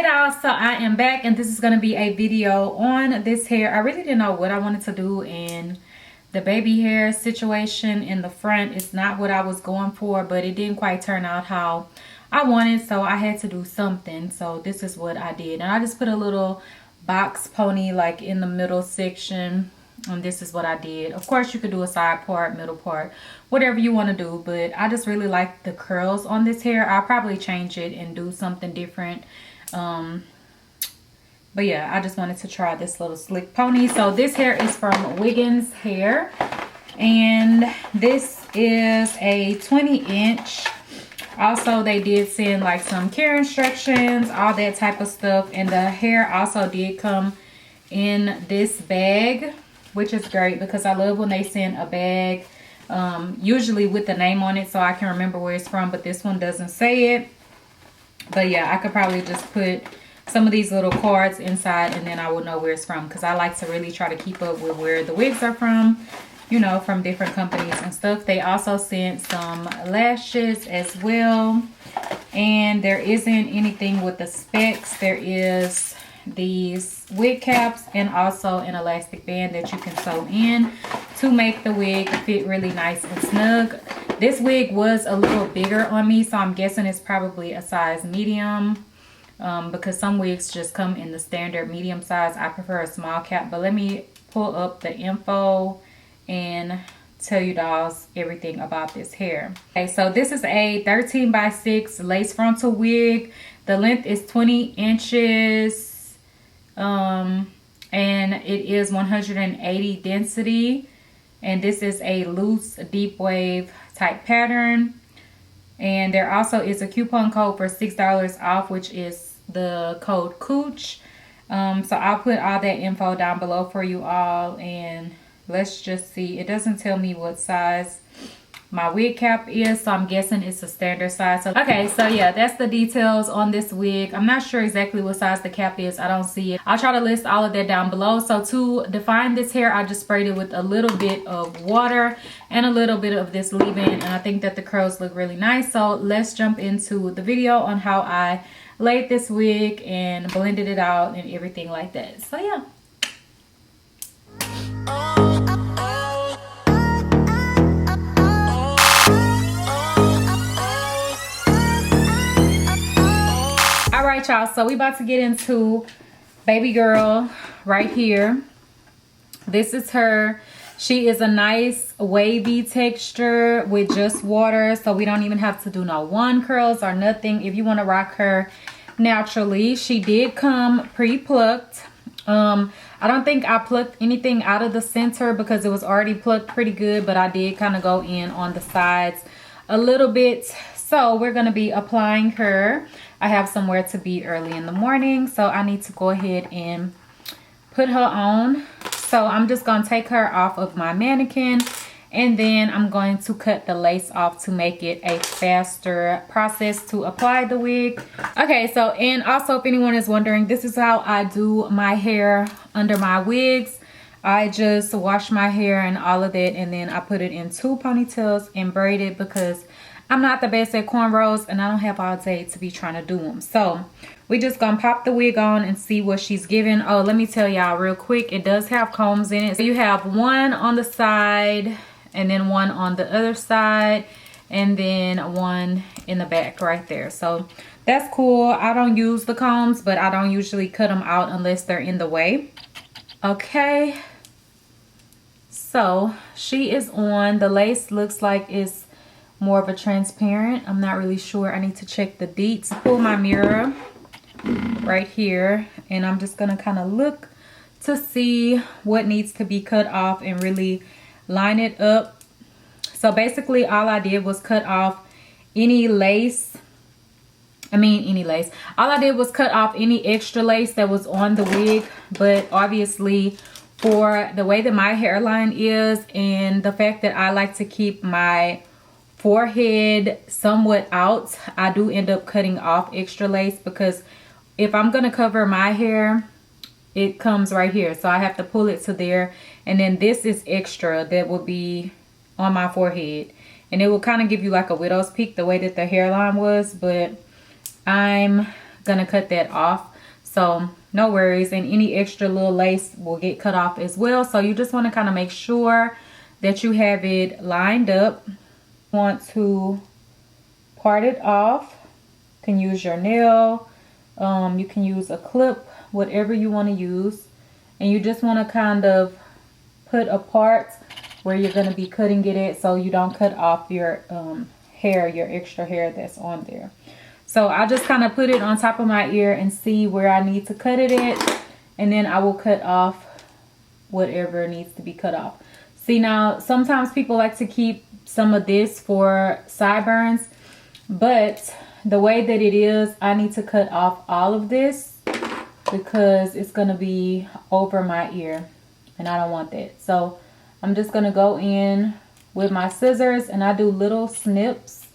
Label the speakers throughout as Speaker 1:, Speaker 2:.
Speaker 1: Y'all, so I am back and this is going to be a video on this hair. I really didn't know what I wanted to do, and the baby hair situation in the front is not what I was going for, but it didn't quite turn out how I wanted, so I had to do something. So this is what I did, and I just put a little box pony like in the middle section, and this is what I did. Of course you could do a side part, middle part, whatever you want to do, but I just really like the curls on this hair. I'll probably change it and do something different. But yeah, I just wanted to try this little slick pony. So this hair is from Wiggins Hair, and this is a 20-inch. Also, they did send like some care instructions, all that type of stuff, and the hair also did come in this bag, which is great because I love when they send a bag, usually with the name on it so I can remember where it's from, but this one doesn't say it. But yeah, I could probably just put some of these little cards inside and then I would know where it's from, because I like to really try to keep up with where the wigs are from, you know, from different companies and stuff. They also sent some lashes as well, and there isn't anything with the specs. There is these wig caps and also an elastic band that you can sew in to make the wig fit really nice and snug. This wig was a little bigger on me, so I'm guessing it's probably a size medium, because some wigs just come in the standard medium size. I prefer a small cap, but let me pull up the info and tell you dolls everything about this hair. Okay, so this is a 13x6 lace frontal wig. The length is 20 inches, and it is 180 density, and this is a loose deep wave type pattern. And there also is a coupon code for $6 off, which is the code Kooch. So I'll put all that info down below for you all, and let's just see. It doesn't tell me what size my wig cap is, so I'm guessing it's a standard size. So, okay, so yeah, that's the details on this wig. I'm not sure exactly what size the cap is. I don't see it. I'll try to list all of that down below. So to define this hair, I just sprayed it with a little bit of water and a little bit of this leave-in, and I think that the curls look really nice. So let's jump into the video on how I laid this wig and blended it out and everything like that. So yeah. All right, y'all, so we about to get into baby girl right here. This is her. She is a nice wavy texture with just water, so we don't even have to do no wand curls or nothing if you want to rock her naturally. She did come pre-plucked. I don't think I plucked anything out of the center because it was already plucked pretty good, but I did kind of go in on the sides a little bit. So we're going to be applying her. I have somewhere to be early in the morning, so I need to go ahead and put her on. So I'm just going to take her off of my mannequin, and then I'm going to cut the lace off to make it a faster process to apply the wig. Okay, so, and also if anyone is wondering, this is how I do my hair under my wigs. I just wash my hair and all of that, and then I put it in 2 ponytails and braid it because I'm not the best at cornrows and I don't have all day to be trying to do them. So we just gonna pop the wig on and see what she's giving. Oh, let me tell y'all real quick, it does have combs in it. So you have one on the side and then one on the other side and then one in the back right there. So that's cool. I don't use the combs, but I don't usually cut them out unless they're in the way. Okay, so she is on. The lace looks like it's more of a transparent. I'm not really sure. I need to check the deets. Pull my mirror right here, and I'm just gonna kind of look to see what needs to be cut off and really line it up. So basically all I did was cut off any lace. All I did was cut off any extra lace that was on the wig, but obviously for the way that my hairline is and the fact that I like to keep my forehead somewhat out, I do end up cutting off extra lace, because if I'm gonna cover my hair, it comes right here, so I have to pull it to there, and then this is extra that will be on my forehead, and it will kind of give you like a widow's peak the way that the hairline was, but I'm gonna cut that off. So no worries, and any extra little lace will get cut off as well. So you just want to kind of make sure that you have it lined up. Want to part it off. You can use your nail, you can use a clip, whatever you want to use. And you just want to kind of put a part where you're going to be cutting it at, so you don't cut off your hair, your extra hair that's on there. So I'll just kind of put it on top of my ear and see where I need to cut it at, and then I will cut off whatever needs to be cut off. See, now sometimes people like to keep some of this for sideburns, but the way that it is, I need to cut off all of this because it's going to be over my ear and I don't want that. So I'm just going to go in with my scissors and I do little snips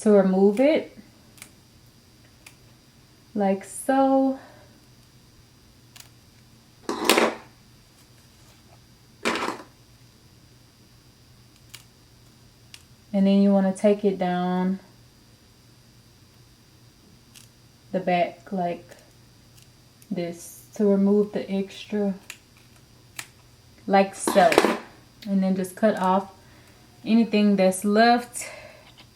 Speaker 1: to remove it, like so. And then you want to take it down the back like this to remove the extra, like so. And then just cut off anything that's left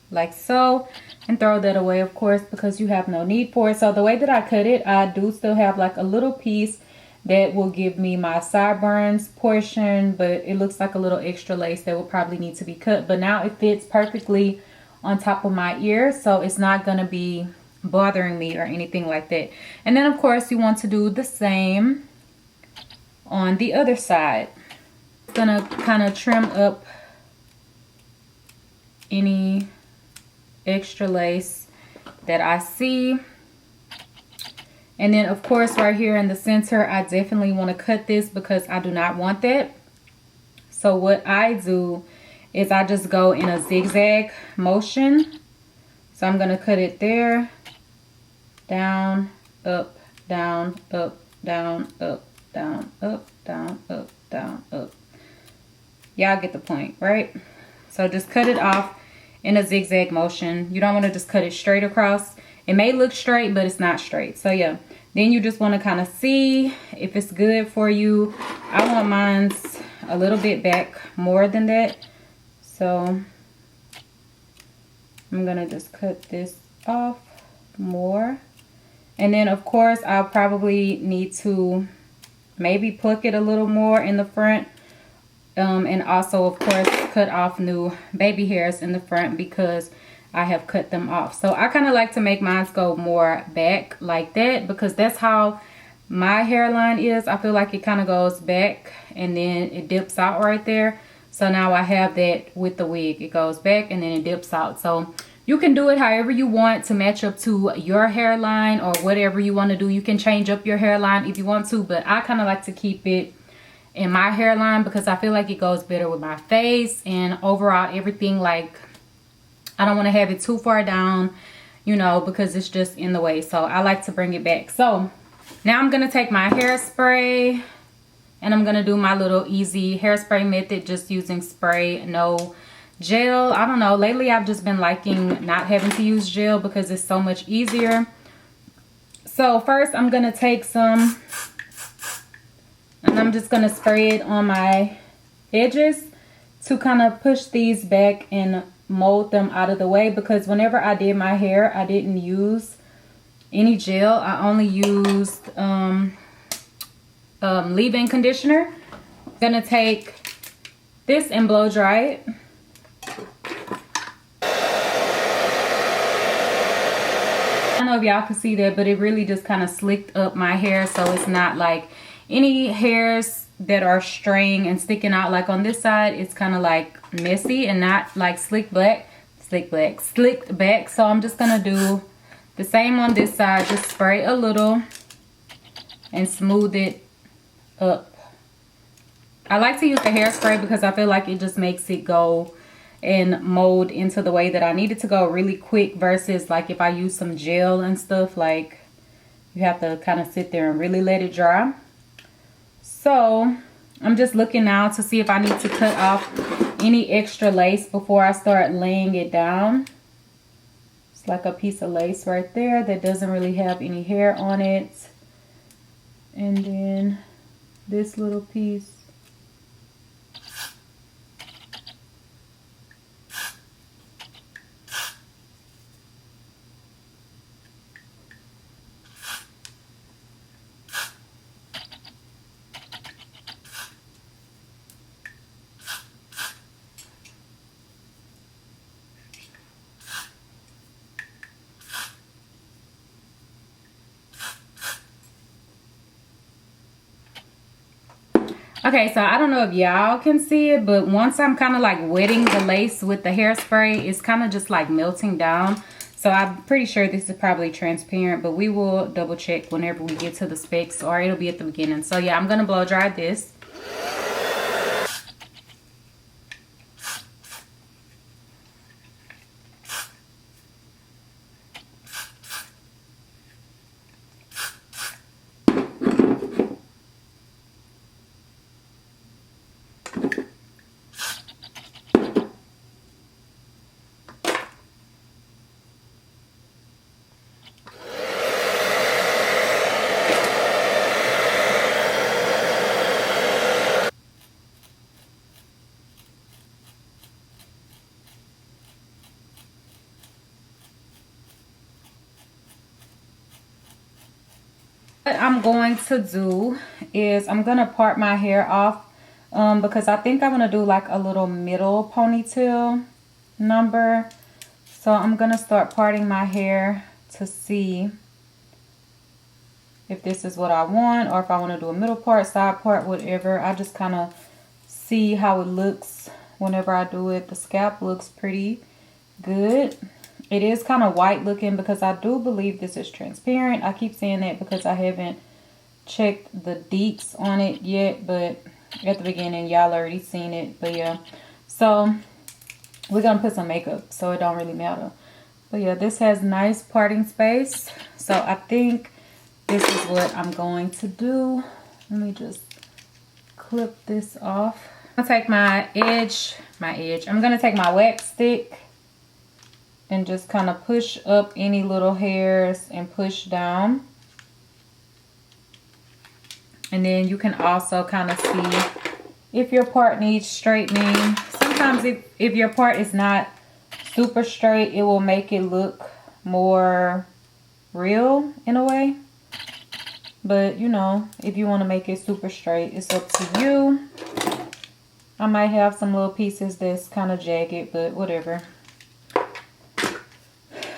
Speaker 1: like so, and throw that away, of course, because you have no need for it. So the way that I cut it, I do still have like a little piece that will give me my sideburns portion, but it looks like a little extra lace that will probably need to be cut. But now it fits perfectly on top of my ear, so it's not going to be bothering me or anything like that. And then of course you want to do the same on the other side. I'm gonna kind of trim up any extra lace that I see. And then of course right here in the center, I definitely want to cut this because I do not want that. So what I do is I just go in a zigzag motion. So I'm going to cut it there, down, up, down, up, down, up, down, up, down, up, down, up. Y'all get the point, right? So just cut it off in a zigzag motion. You don't want to just cut it straight across. It may look straight, but it's not straight. So yeah, then you just want to kind of see if it's good for you. I want mine a little bit back more than that. So I'm going to just cut this off more. And then of course I'll probably need to maybe pluck it a little more in the front. And also of course cut off new baby hairs in the front because I have cut them off. So I kind of like to make mine go more back like that because that's how my hairline is. I feel like it kind of goes back and then it dips out right there. So now I have that with the wig. It goes back and then it dips out. So you can do it however you want to match up to your hairline or whatever you want to do. You can change up your hairline if you want to, but I kind of like to keep it in my hairline because I feel like it goes better with my face and overall everything. Like I don't want to have it too far down, you know, because it's just in the way. So I like to bring it back. So now I'm going to take my hairspray and I'm going to do my little easy hairspray method, just using spray, no gel. I don't know. Lately, I've just been liking not having to use gel because it's so much easier. So first, I'm going to take some and I'm just going to spray it on my edges to kind of push these back and mold them out of the way, because whenever I did my hair, I didn't use any gel. I only used leave-in conditioner. I'm gonna take this and blow dry it. I don't know if y'all can see that, but it really just kind of slicked up my hair, so it's not like any hairs that are straying and sticking out. Like on this side, it's kind of like messy and not like slicked back. So I'm just gonna do the same on this side. Just spray a little and smooth it up. I like to use the hairspray because I feel like it just makes it go and mold into the way that I need it to go really quick, versus like if I use some gel and stuff, like you have to kind of sit there and really let it dry. So I'm just looking now to see if I need to cut off any extra lace before I start laying it down. It's like a piece of lace right there that doesn't really have any hair on it. And then this little piece. Okay, so I don't know if y'all can see it, but once I'm kind of like wetting the lace with the hairspray, it's kind of just like melting down. So I'm pretty sure this is probably transparent, but we will double check whenever we get to the specs, or it'll be at the beginning. So yeah, I'm gonna blow dry this. What I'm going to do is I'm gonna part my hair off because I think I'm gonna do like a little middle ponytail number. So I'm gonna start parting my hair to see if this is what I want, or if I want to do a middle part, side part, whatever. I just kind of see how it looks whenever I do it. The scalp looks pretty good. It is kind of white looking because I do believe this is transparent. I keep saying that because I haven't checked the deets on it yet, but at the beginning y'all already seen it. But yeah, so we're gonna put some makeup, so it don't really matter. But yeah, this has nice parting space, so I think this is what I'm going to do. Let me just clip this off. I'll take my edge. I'm gonna take my wax stick and just kind of push up any little hairs and push down. And then you can also kind of see if your part needs straightening. Sometimes if your part is not super straight, it will make it look more real in a way. But you know, if you want to make it super straight, it's up to you. I might have some little pieces that's kind of jagged, but whatever.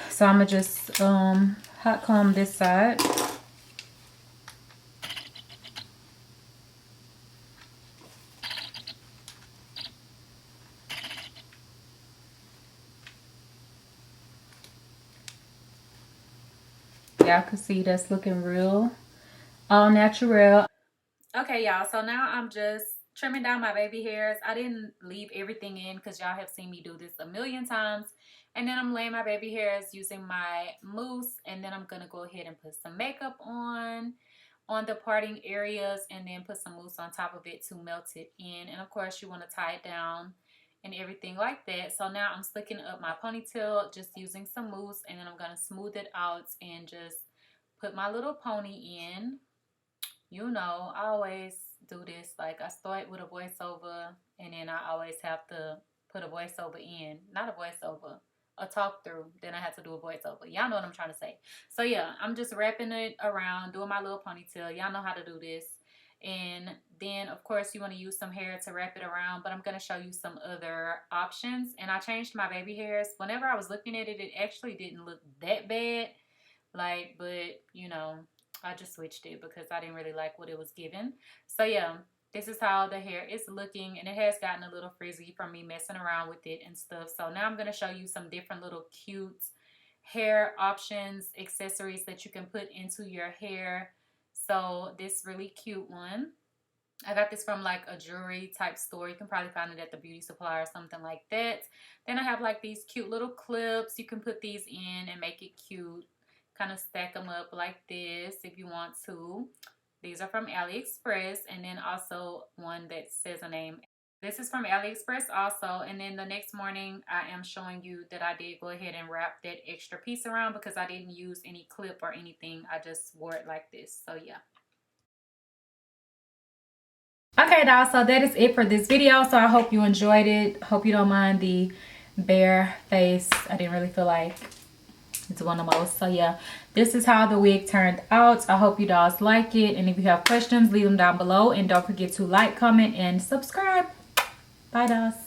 Speaker 1: So I'm gonna just hot comb this side. Y'all can see that's looking real all natural. Okay, y'all, so now I'm just trimming down my baby hairs. I didn't leave everything in because y'all have seen me do this a million times. And then I'm laying my baby hairs using my mousse, and then I'm gonna go ahead and put some makeup on the parting areas, and then put some mousse on top of it to melt it in. And of course you want to tie it down and everything like that. So now I'm slicking up my ponytail just using some mousse, and then I'm gonna smooth it out and just put my little pony in. You know, I always do this. Like, I start with a voiceover, and then I always have to put a voiceover in. Not a voiceover, a talk through. Then I have to do a voiceover. Y'all know what I'm trying to say. So yeah, I'm just wrapping it around, doing my little ponytail. Y'all know how to do this. And then of course you want to use some hair to wrap it around, but I'm going to show you some other options. And I changed my baby hairs. Whenever I was looking at it, it actually didn't look that bad. Like, but you know, I just switched it because I didn't really like what it was given. So yeah, this is how the hair is looking, and it has gotten a little frizzy from me messing around with it and stuff. So now I'm going to show you some different little cute hair options, accessories that you can put into your hair. So this really cute one, I got this from like a jewelry type store. You can probably find it at the beauty supply or something like that. Then I have like these cute little clips. You can put these in and make it cute. Kind of stack them up like this if you want to. These are from AliExpress, and then also one that says a name. This is from AliExpress also. And then the next morning I am showing you that I did go ahead and wrap that extra piece around because I didn't use any clip or anything. I just wore it like this. So yeah. Okay, dolls, so that is it for this video. So I hope you enjoyed it. Hope you don't mind the bare face. I didn't really feel like it's one of those. So yeah, this is how the wig turned out. I hope you dolls like it, and if you have questions, leave them down below, and don't forget to like, comment, and subscribe. Bye dolls.